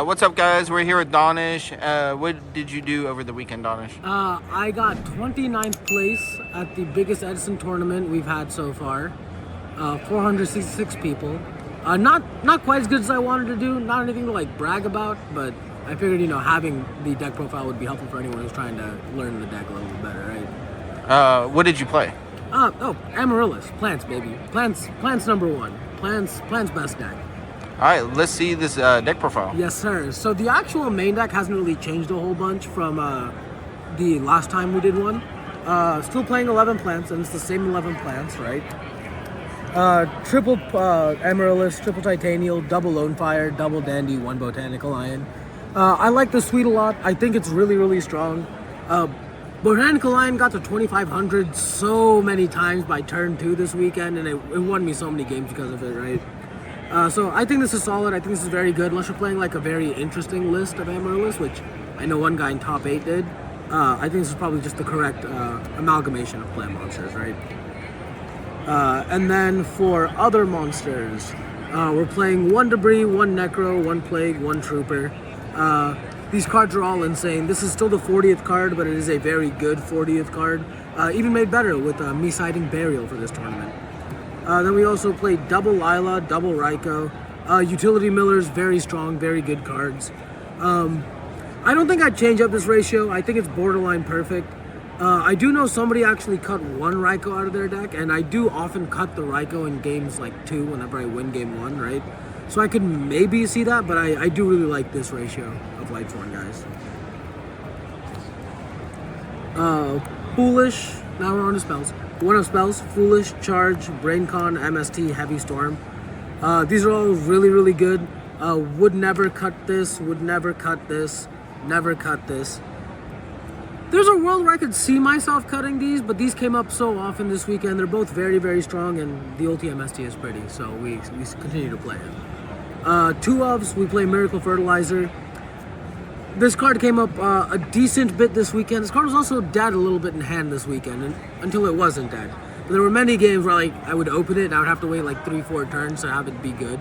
What's up, guys? We're here with Danish. What did you do over the weekend, Danish? I got 29th place at the biggest Edison tournament we've had so far. 466 people. Not quite as good as I wanted to do. Not anything to like brag about, but I figured, having the deck profile would be helpful for anyone who's trying to learn the deck a little bit better, right? What did you play? Amaryllis. Plants, baby. Plants number one. Plants best deck. All right, let's see this deck profile. Yes, sir. So the actual main deck hasn't really changed a whole bunch from the last time we did one. Still playing 11 plants, and it's the same 11 plants, right? Triple Amaryllis, triple Titanial, double Lone Fire, double Dandy, one Botanical Lion. I like the suite a lot. I think it's really, really strong. Botanical Lion got to 2,500 so many times by turn 2 this weekend, and it won me so many games because of it, right? So I think this is solid. I think this is very good, unless you're playing like a very interesting list of Amaryllis, which I know one guy in top 8 did. I think this is probably just the correct amalgamation of plant monsters, right? And then for other monsters, we're playing 1 Debris, 1 Necro, 1 Plague, 1 Trooper. These cards are all insane. This is still the 40th card, but it is a very good 40th card. Even made better with me citing Burial for this tournament. Then we also played double Lila, double Raikou. Utility Millers, very strong, very good cards. I don't think I'd change up this ratio. I think it's borderline perfect. I do know somebody actually cut 1 Raikou out of their deck, and I do often cut the Raikou in games like 2 whenever I win game 1, right? So I could maybe see that, but I do really like this ratio of Light Form, guys. Foolish, now we're on to spells. 1 of spells, Foolish, Charge, Braincon, MST, Heavy Storm. These are all really, really good. Would never cut this, would never cut this, never cut this. There's a world where I could see myself cutting these, but these came up so often this weekend. They're both very, very strong, and the ulti MST is pretty, so we continue to play it. 2 ofs, we play Miracle Fertilizer. This card came up a decent bit this weekend. This card was also dead a little bit in hand this weekend, until it wasn't dead. But there were many games where I would open it and I would have to wait like 3-4 turns to have it be good.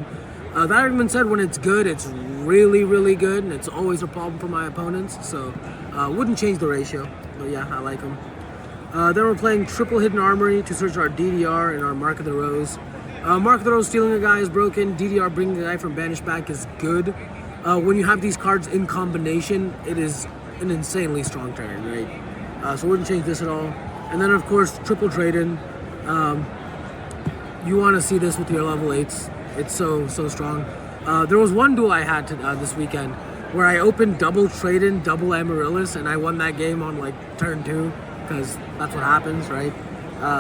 That having been said, when it's good, it's really, really good, and it's always a problem for my opponents. So wouldn't change the ratio, but yeah, I like them. Then we're playing triple Hidden Armory to search our DDR and our Mark of the Rose. Mark of the Rose, stealing a guy is broken. DDR, bringing a guy from banished back is good. When you have these cards in combination, it is an insanely strong turn, right? So wouldn't change this at all. And then, of course, triple trade-in. You want to see this with your level 8s. It's so strong. There was one duel I had this weekend where I opened double trade-in, double Amaryllis, and I won that game on like turn 2, because that's what happens, right?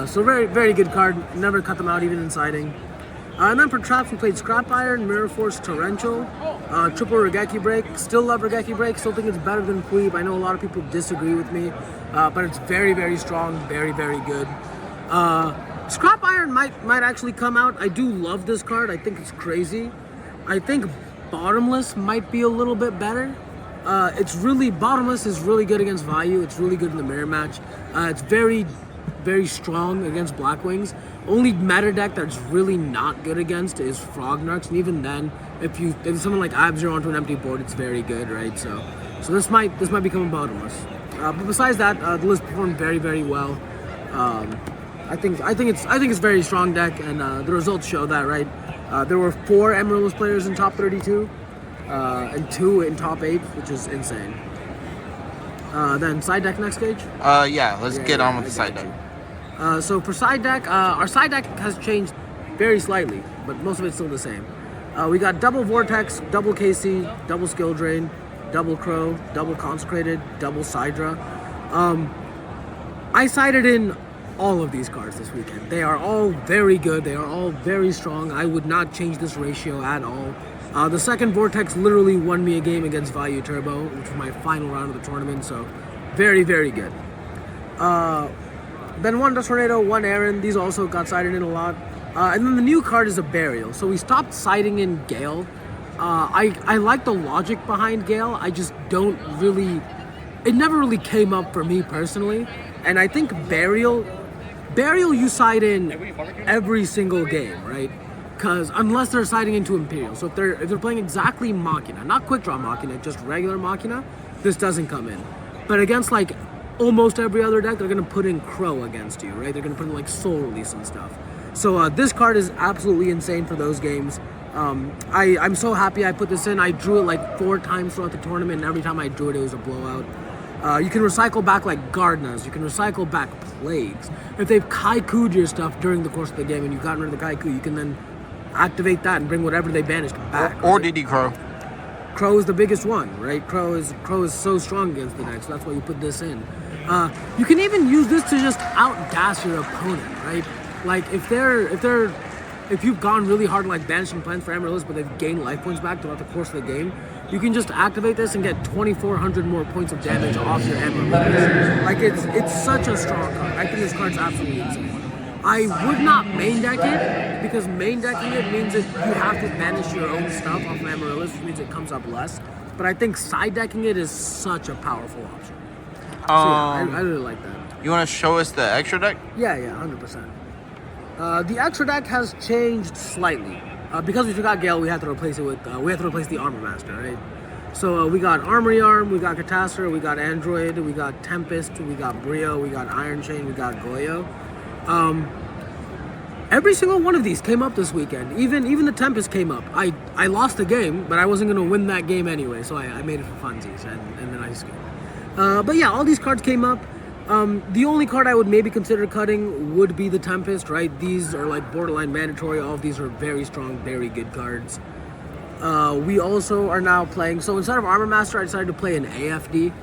So very, very good card. Never cut them out even in siding. And then for traps, we played Scrap Iron, Mirror Force, Torrential, triple Regeki Break. Still love Regeki Break. Still think it's better than Queeb. I know a lot of people disagree with me, but it's very, very strong. Very, very good. Scrap Iron might actually come out. I do love this card. I think it's crazy. I think Bottomless might be a little bit better. Bottomless is really good against Vayu. It's really good in the mirror match. It's very, very strong against Blackwings. Only meta deck that's really not good against is Frognarks, and even then, if someone like Abzor onto an empty board, it's very good, right? So this might become a Bottomless. But besides that, the list performed very, very well. I think it's very strong deck, and the results show that, right? There were 4 Amaryllis players in top 32, and 2 in top 8, which is insane. Then side deck next, Gage? Yeah, let's get on with the side deck. So for side deck, our side deck has changed very slightly, but most of it's still the same. We got double Vortex, double KC, double Skill Drain, double Crow, double Consecrated, double Sidra. I sided in all of these cards this weekend. They are all very good. They are all very strong. I would not change this ratio at all. The second Vortex literally won me a game against Vayu Turbo, which was my final round of the tournament, so very, very good. Then 1 Dust Tornado, 1 Aaron. These also got sided in a lot. And then the new card is a Burial. So we stopped siding in Gale. I like the logic behind Gale. I just don't really... It never really came up for me personally. And I think Burial you side in every single game, right? Because unless they're siding into Imperial, so if they're playing exactly Machina, not Quick Draw Machina, just regular Machina, this doesn't come in. But against like almost every other deck, they're gonna put in Crow against you, right? They're gonna put in like Soul Release and stuff. So this card is absolutely insane for those games. I'm so happy I put this in. I drew it like 4 times throughout the tournament, and every time I drew it, it was a blowout. You can recycle back like Gardenas. You can recycle back Plagues. If they've Kaiku'd your stuff during the course of the game and you've gotten rid of the Kaiku, you can then activate that and bring whatever they banished back. Or DD Crow. Crow is the biggest one, right? Crow is so strong against the deck, so that's why you put this in. You can even use this to just outgas your opponent, right? Like if you've gone really hard like banishing plants for Amaryllis, but they've gained life points back throughout the course of the game, you can just activate this and get 2,400 more points of damage off your Amaryllis. Like it's such a strong card. I think this card's absolutely insane. I would not main deck it, because main decking it means that you have to banish your own stuff off of Amaryllis, which means it comes up less. But I think side decking it is such a powerful option. So yeah, I really like that. You want to show us the extra deck? Yeah, 100%. The extra deck has changed slightly. Because we forgot Gale, we have to replace it with the Armor Master, right? So we got Armory Arm, we got Catastor, we got Android, we got Tempest, we got Brio, we got Iron Chain, we got Goyo. Every single one of these came up this weekend. Even the Tempest came up. I lost the game, but I wasn't gonna win that game anyway, so I made it for funsies, and then I skipped. But yeah, all these cards came up. The only card I would maybe consider cutting would be the Tempest, right? These are like borderline mandatory. All of these are very strong, very good cards. We also are now playing, so instead of Armor Master, I decided to play an AFD.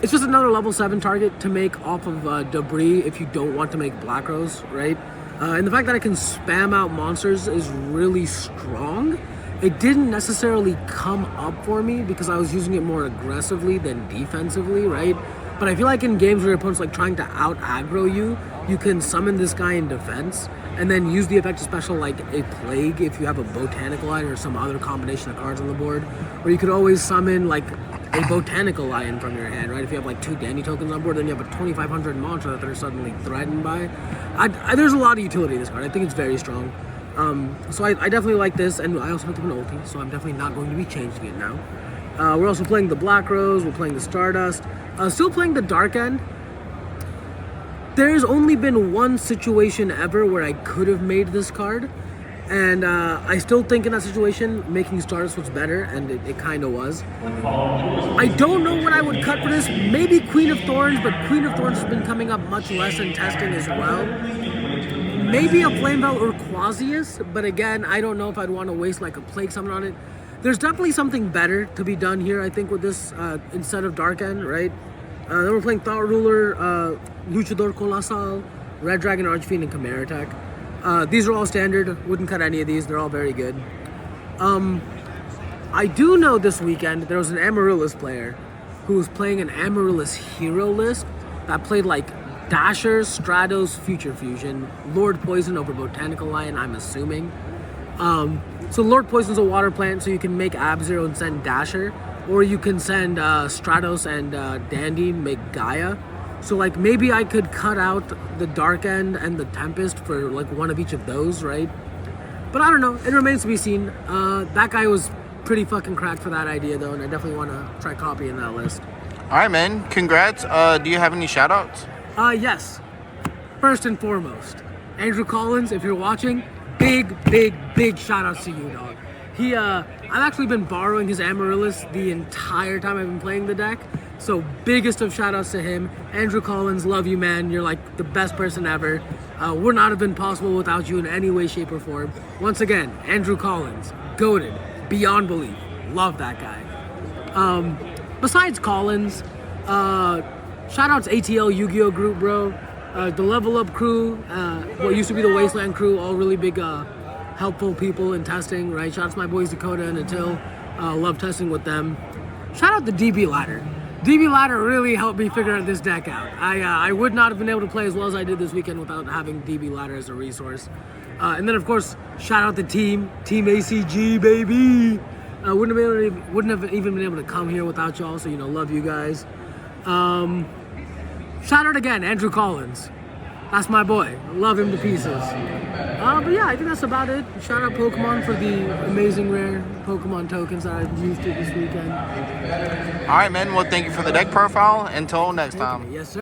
It's just another level 7 target to make off of Debris if you don't want to make Black Rose, right? And the fact that I can spam out monsters is really strong. It didn't necessarily come up for me because I was using it more aggressively than defensively, right? But I feel like in games where your opponent's like trying to out aggro you, you can summon this guy in defense and then use the effective special like a Plague if you have a Botanical Lion or some other combination of cards on the board. Or you could always summon like a Botanical Lion from your hand, right? If you have like 2 Danny tokens on board, then you have a 2,500 monster that they're suddenly threatened by. There's a lot of utility in this card. I think it's very strong. So I definitely like this, and I also picked up an ulti, so I'm definitely not going to be changing it now. We're also playing the Black Rose, we're playing the Stardust, still playing the Dark End. There's only been one situation ever where I could have made this card, and I still think in that situation making Stardust was better, and it kind of was. I don't know what I would cut for this. Maybe Queen of Thorns, but Queen of Thorns has been coming up much less in testing as well. Maybe a Flame Belt or Quasius, but again, I don't know if I'd want to waste like a Plague Summon on it. There's definitely something better to be done here, I think, with this instead of Dark End, right? Then we're playing Thought Ruler, Luchador Colossal, Red Dragon Archfiend, and Chimera Attack. These are all standard. Wouldn't cut any of these. They're all very good. I do know this weekend there was an Amaryllis player who was playing an Amaryllis hero list that played like Dashers, Stratos, Future Fusion, Lord Poison over Botanical Lion, I'm assuming. So Lord Poison's a water plant, so you can make Ab-Zero and send Dasher, or you can send Stratos and Dandy and make Gaia. So like maybe I could cut out the Dark End and the Tempest for like one of each of those, right? But I don't know, it remains to be seen. That guy was pretty fucking cracked for that idea though, and I definitely want to try copying that list. Alright man, congrats. Do you have any shout outs? Yes. First and foremost, Andrew Collins, if you're watching, big shout outs to you, dog. I've actually been borrowing his Amaryllis the entire time I've been playing the deck. So biggest of shout outs to him. Andrew Collins, love you, man. You're like the best person ever. Would not have been possible without you in any way, shape, or form. Once again, Andrew Collins, goated, beyond belief. Love that guy. Besides Collins, shout outs ATL Yu-Gi-Oh group, bro. The Level Up crew, what used to be the Wasteland crew, all really big, helpful people in testing, right? Shout out to my boys Dakota and Atil. Love testing with them. Shout out the DB Ladder. DB Ladder really helped me figure this deck out. I would not have been able to play as well as I did this weekend without having DB Ladder as a resource. And then of course, shout out the Team ACG, baby. Wouldn't have even been able to come here without y'all, so love you guys. Shout out again, Andrew Collins. That's my boy. Love him to pieces. But yeah, I think that's about it. Shout out Pokemon for the amazing rare Pokemon tokens that I've used this weekend. All right, man. Well, thank you for the deck profile. Until next time. Yes, sir.